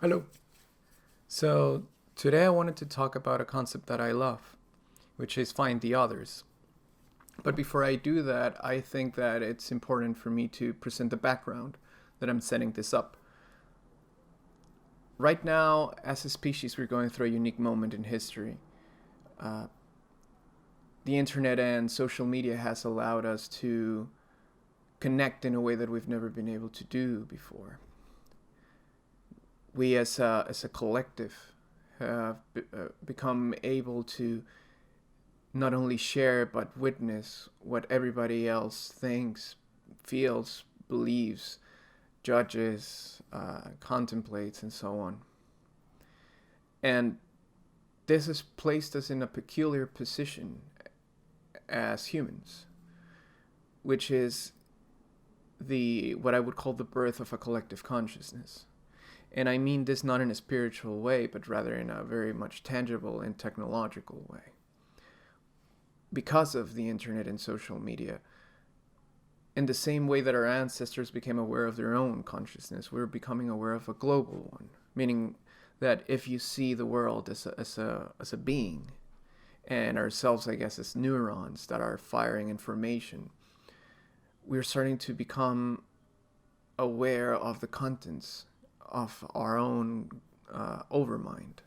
Hello. So, today I wanted to talk about a concept that I love, which is find the others. But before I do that, I think that it's important for me to present the background that I'm setting this up. Right now, as a species, we're going through a unique moment in history. Uh, the internet and social media has allowed us to connect in a way that we've never been able to do before. We, as a collective, have become able to not only share but witness what everybody else thinks, feels, believes, judges, contemplates, and so on. And this has placed us in a peculiar position as humans, which is the what I would call the birth of a collective consciousness. And I mean this not in a spiritual way, but rather in a very much tangible and technological way. Because of the internet and social media, in the same way that our ancestors became aware of their own consciousness, we're becoming aware of a global one. Meaning that if you see the world as a being, and ourselves, I guess, as neurons that are firing information, we're starting to become aware of the contents of our own overmind.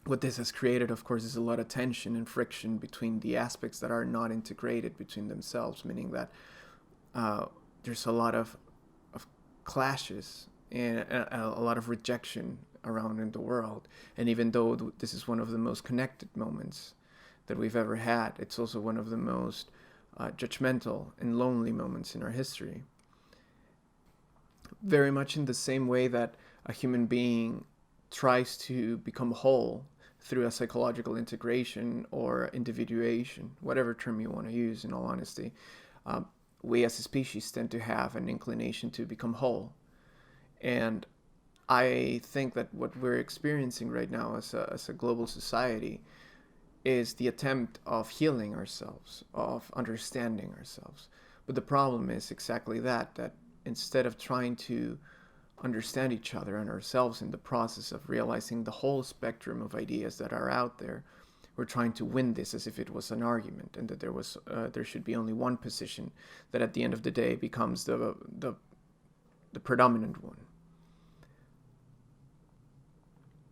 What this has created, of course, is a lot of tension and friction between the aspects that are not integrated between themselves, meaning that uh, there's a lot of clashes and a lot of rejection around in the world. And even though this is one of the most connected moments that we've ever had, it's also one of the most judgmental and lonely moments in our history. Very much in the same way that a human being tries to become whole through a psychological integration or individuation, whatever term you want to use, in all honesty, we as a species tend to have an inclination to become whole. And I think that what we're experiencing right now as a global society is the attempt of healing ourselves, of understanding ourselves. But the problem is exactly that instead of trying to understand each other and ourselves in the process of realizing the whole spectrum of ideas that are out there, we're trying to win this as if it was an argument and that there should be only one position that at the end of the day becomes the predominant one.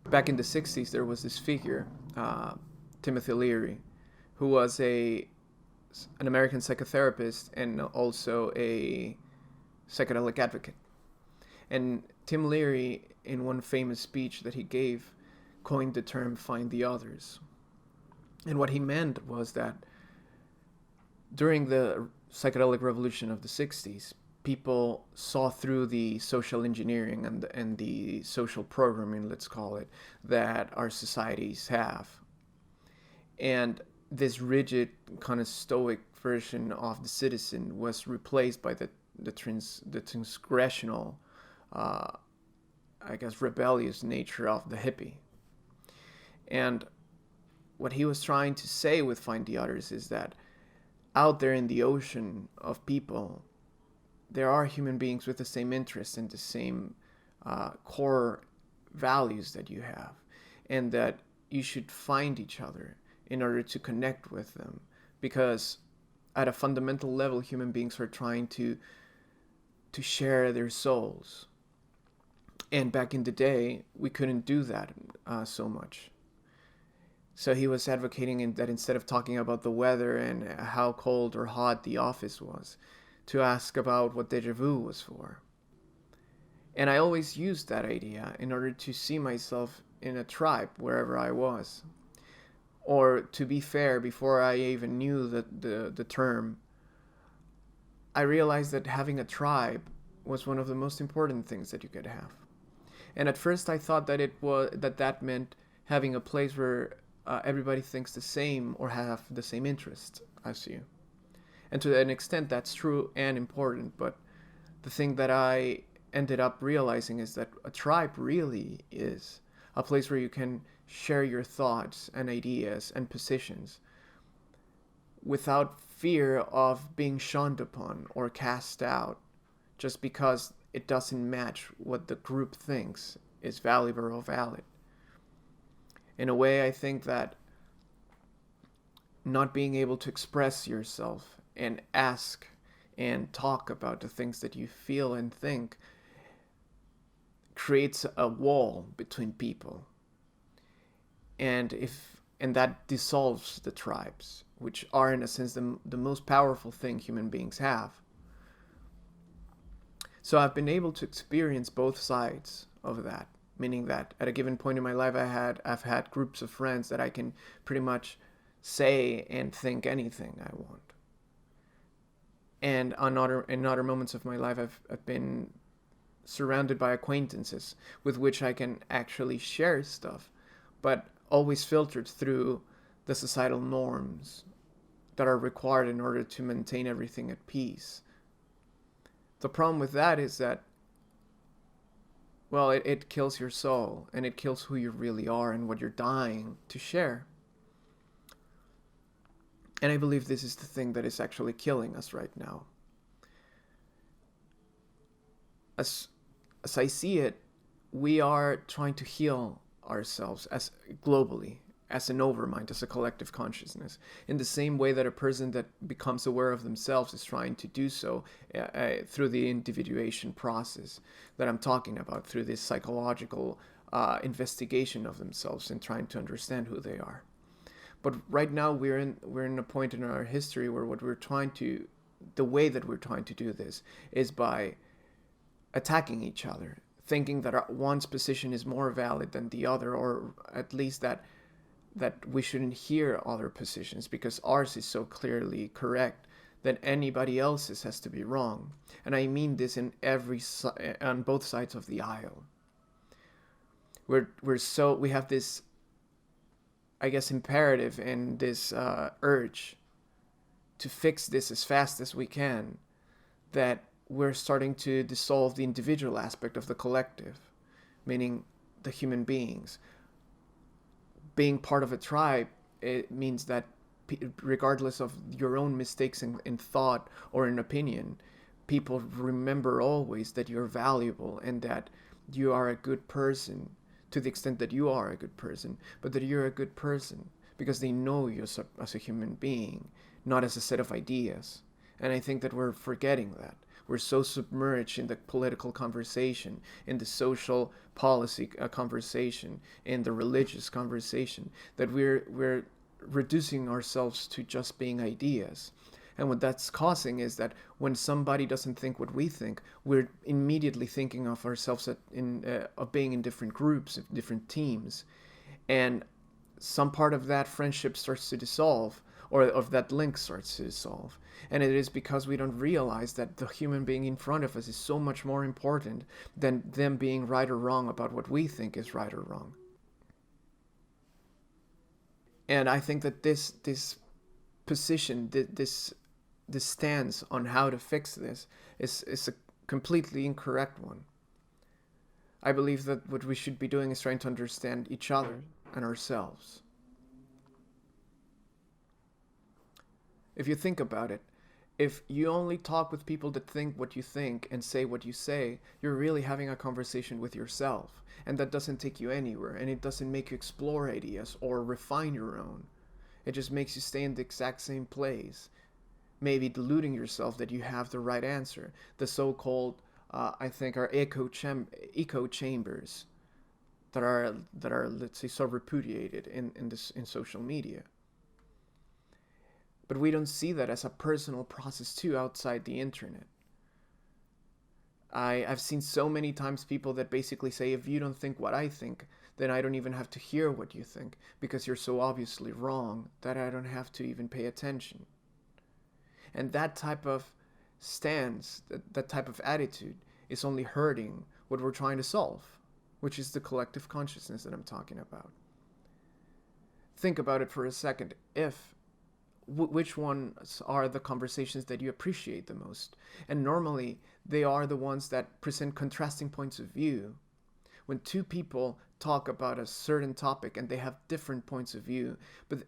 Back in the 60s, there was this figure, Timothy Leary, who was an American psychotherapist and also a psychedelic advocate. And Tim Leary, in one famous speech that he gave, coined the term find the others. And what he meant was that during the psychedelic revolution of the 60s, people saw through the social engineering and the social programming, let's call it, that our societies have. And this rigid, kind of stoic version of the citizen was replaced by the transgressional, uh, I guess, rebellious nature of the hippie. And what he was trying to say with Find the Others is that out there in the ocean of people, there are human beings with the same interests and the same core values that you have, and that you should find each other in order to connect with them. Because at a fundamental level, human beings are trying to share their souls. And back in the day, we couldn't do that so much. So he was advocating that instead of talking about the weather and how cold or hot the office was, to ask about what deja vu was for. And I always used that idea in order to see myself in a tribe wherever I was. Or to be fair, before I even knew the term, I realized that having a tribe was one of the most important things that you could have. And at first I thought that that meant having a place where everybody thinks the same or have the same interests as you. And to an extent, that's true and important. But the thing that I ended up realizing is that a tribe really is a place where you can share your thoughts and ideas and positions without fear of being shunned upon or cast out just because it doesn't match what the group thinks is valuable or valid. In a way, I think that not being able to express yourself and ask and talk about the things that you feel and think creates a wall between people. And that dissolves the tribes, which are in a sense the most powerful thing human beings have. So I've been able to experience both sides of that, meaning that at a given point in my life I've had groups of friends that I can pretty much say and think anything I want. And in other moments of my life I've been surrounded by acquaintances with which I can actually share stuff, but always filtered through the societal norms that are required in order to maintain everything at peace. The problem with that is that, well, it kills your soul, and it kills who you really are and what you're dying to share. And I believe this is the thing that is actually killing us right now. As I see it, we are trying to heal ourselves as globally, as an overmind, as a collective consciousness, in the same way that a person that becomes aware of themselves is trying to do so through the individuation process that I'm talking about, through this psychological investigation of themselves and trying to understand who they are. But right now we're in a point in our history where the way that we're trying to do this is by attacking each other, thinking that one's position is more valid than the other, or at least that we shouldn't hear other positions because ours is so clearly correct that anybody else's has to be wrong. And I mean this on both sides of the aisle. We have this, I guess, imperative and this urge to fix this as fast as we can, that we're starting to dissolve the individual aspect of the collective, meaning the human beings. Being part of a tribe, it means that regardless of your own mistakes in thought or in opinion, people remember always that you're valuable and that you are a good person, to the extent that you are a good person, but that you're a good person because they know you as a human being, not as a set of ideas. And I think that we're forgetting that. We're so submerged in the political conversation, in the social policy conversation, in the religious conversation, that we're reducing ourselves to just being ideas. And what that's causing is that when somebody doesn't think what we think, we're immediately thinking of ourselves of being in different groups, different teams. And some part of that friendship starts to dissolve, or of that link starts to dissolve. And it is because we don't realize that the human being in front of us is so much more important than them being right or wrong about what we think is right or wrong. And I think that this position, this stance on how to fix this is a completely incorrect one. I believe that what we should be doing is trying to understand each other and ourselves. If you think about it, if you only talk with people that think what you think and say what you say, you're really having a conversation with yourself. And that doesn't take you anywhere, and it doesn't make you explore ideas or refine your own. It just makes you stay in the exact same place, maybe deluding yourself that you have the right answer. The so-called, I think, are echo chambers that are let's say, so repudiated in social media. But we don't see that as a personal process too outside the internet. I've seen so many times people that basically say, if you don't think what I think, then I don't even have to hear what you think, because you're so obviously wrong that I don't have to even pay attention. And that type of stance, that type of attitude, is only hurting what we're trying to solve, which is the collective consciousness that I'm talking about. Think about it for a second. Which ones are the conversations that you appreciate the most? And normally they are the ones that present contrasting points of view. When two people talk about a certain topic and they have different points of view,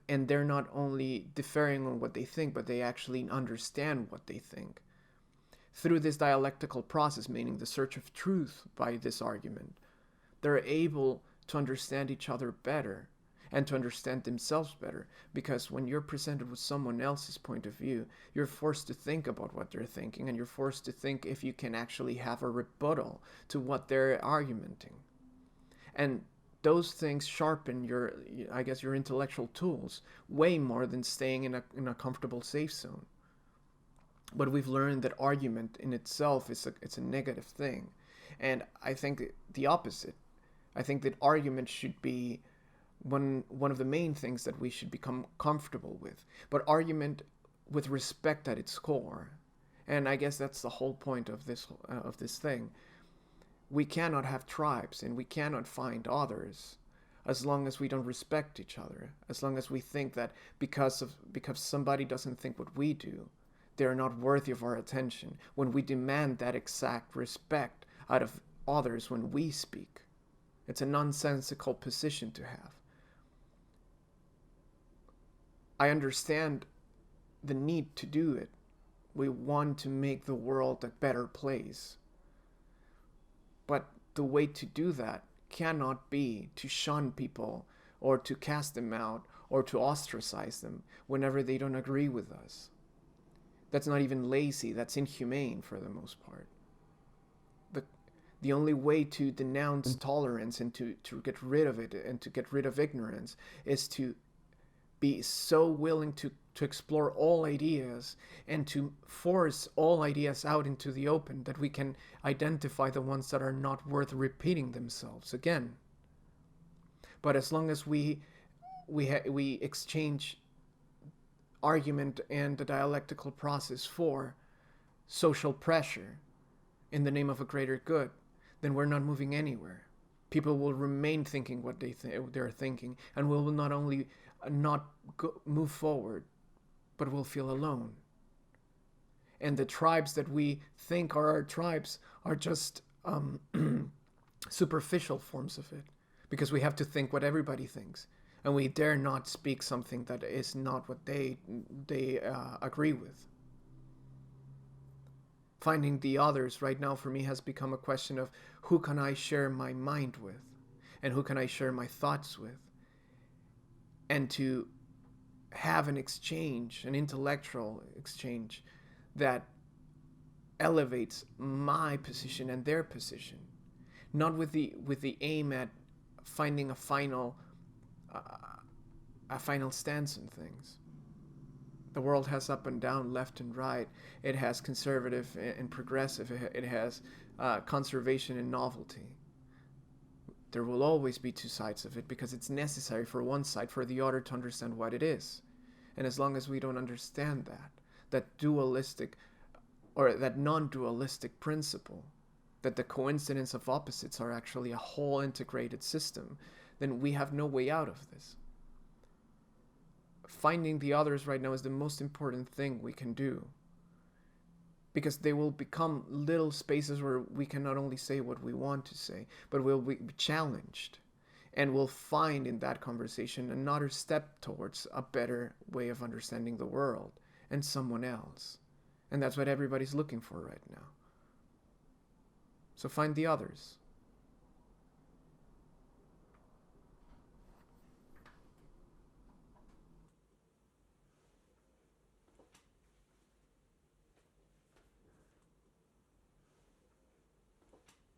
and they're not only differing on what they think, but they actually understand what they think. through this dialectical process, meaning the search of truth by this argument, they're able to understand each other better and to understand themselves better. Because when you're presented with someone else's point of view, you're forced to think about what they're thinking, and you're forced to think if you can actually have a rebuttal to what they're argumenting. And those things sharpen your, I guess, your intellectual tools way more than staying in a comfortable safe zone. But we've learned that argument in itself it's a negative thing. And I think the opposite. I think that argument should be one of the main things that we should become comfortable with. But argument with respect at its core. And I guess that's the whole point of this thing. We cannot have tribes, and we cannot find others as long as we don't respect each other, as long as we think that because somebody doesn't think what we do, they're not worthy of our attention, when we demand that exact respect out of others when we speak. It's a nonsensical position to have. I understand the need to do it. We want to make the world a better place. But the way to do that cannot be to shun people or to cast them out or to ostracize them whenever they don't agree with us. That's not even lazy, that's inhumane for the most part. The only way to denounce tolerance and to get rid of it and to get rid of ignorance is to be so willing to explore all ideas and to force all ideas out into the open that we can identify the ones that are not worth repeating themselves again. But as long as we exchange argument and the dialectical process for social pressure in the name of a greater good, then we're not moving anywhere. People will remain thinking what they're thinking, and we will not only not move forward, but we'll feel alone. And the tribes that we think are our tribes are just superficial forms of it, because we have to think what everybody thinks, and we dare not speak something that is not what they agree with. Finding the others right now for me has become a question of who can I share my mind with, and who can I share my thoughts with, and to have an exchange, an intellectual exchange that elevates my position and their position, not with the aim at finding a final stance on things. The world has up and down, left and right. It has conservative and progressive. It has conservation and novelty. There will always be two sides of it because it's necessary for one side for the other to understand what it is. And as long as we don't understand that dualistic or that non-dualistic principle, that the coincidence of opposites are actually a whole integrated system, then we have no way out of this. Finding the others right now is the most important thing we can do, because they will become little spaces where we can not only say what we want to say, but we'll be challenged, and we'll find in that conversation another step towards a better way of understanding the world and someone else. And that's what everybody's looking for right now. So find the others.